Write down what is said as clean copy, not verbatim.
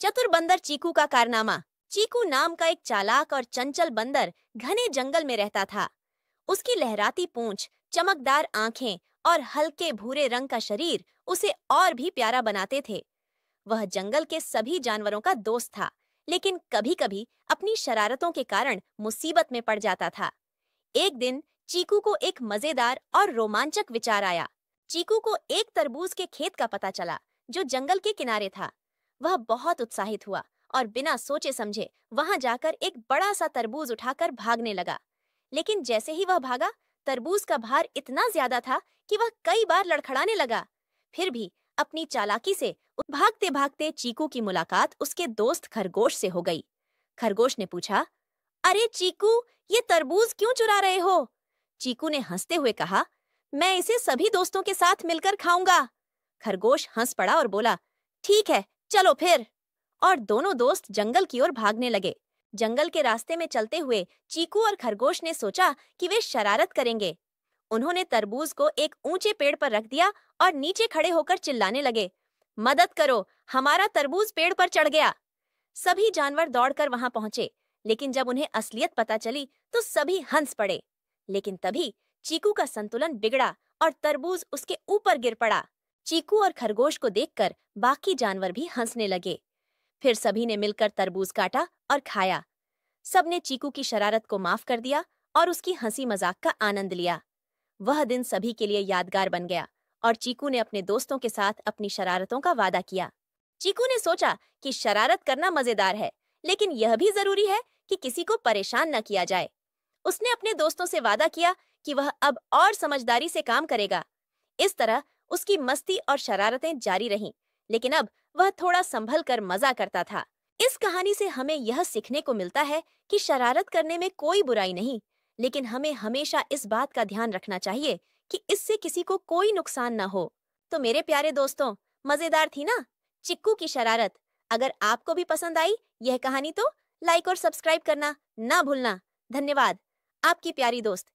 चतुर बंदर चीकू का कारनामा। चीकू नाम का एक चालाक और चंचल बंदर घने जंगल में रहता था। उसकी लहराती पूंछ, चमकदार आंखें और हल्के भूरे रंग का शरीर उसे और भी प्यारा बनाते थे। वह जंगल के सभी जानवरों का दोस्त था, लेकिन कभी-कभी अपनी शरारतों के कारण मुसीबत में पड़ जाता था। एक दिन चीकू को एक मजेदार और रोमांचक विचार आया। चीकू को एक तरबूज के खेत का पता चला, जो जंगल के किनारे था। वह बहुत उत्साहित हुआ और बिना सोचे समझे वहां जाकर एक बड़ा सा तरबूज उठाकर भागने लगा। लेकिन जैसे ही वह भागा, तरबूज का भार इतना ज्यादा था कि वह कई बार लड़खड़ाने लगा। फिर भी अपनी चालाकी से भागते भागते चीकू की मुलाकात उसके दोस्त खरगोश से हो गई। खरगोश ने पूछा, अरे चीकू, ये तरबूज क्यों चुरा रहे हो? चीकू ने हंसते हुए कहा, मैं इसे सभी दोस्तों के साथ मिलकर खाऊंगा। खरगोश हंस पड़ा और बोला, ठीक है, चलो फिर। और दोनों दोस्त जंगल की ओर भागने लगे। जंगल के रास्ते में चलते हुए चीकू और खरगोश ने सोचा कि वे शरारत करेंगे। उन्होंने तरबूज को एक ऊंचे पेड़ पर रख दिया और नीचे खड़े होकर चिल्लाने लगे, मदद करो, हमारा तरबूज पेड़ पर चढ़ गया। सभी जानवर दौड़कर वहां पहुंचे, लेकिन जब उन्हें असलियत पता चली तो सभी हंस पड़े। लेकिन तभी चीकू का संतुलन बिगड़ा और तरबूज उसके ऊपर गिर पड़ा। चीकू और खरगोश को देखकर बाकी जानवर भी हंसने लगे। फिर सभी ने मिलकर तरबूज काटा और खाया। सबने चीकू की शरारत को माफ कर दिया और उसकी हंसी मजाक का आनंद लिया। वह दिन सभी के लिए यादगार बन गया और चीकू ने अपने दोस्तों के साथ अपनी शरारतों का वादा किया। चीकू ने सोचा कि शरारत करना मजेदार है, लेकिन यह भी जरूरी है कि किसी को परेशान न किया जाए। उसने अपने दोस्तों से वादा किया कि वह अब और समझदारी से काम करेगा। इस तरह उसकी मस्ती और शरारतें जारी रहीं, लेकिन अब वह थोड़ा संभल कर मजा करता था। इस कहानी से हमें यह सीखने को मिलता है कि शरारत करने में कोई बुराई नहीं, लेकिन हमें हमेशा इस बात का ध्यान रखना चाहिए कि इससे किसी को कोई नुकसान न हो। तो मेरे प्यारे दोस्तों, मजेदार थी ना चिक्कू की शरारत? अगर आपको भी पसंद आई यह कहानी तो लाइक और सब्सक्राइब करना ना भूलना। धन्यवाद। आपकी प्यारी दोस्त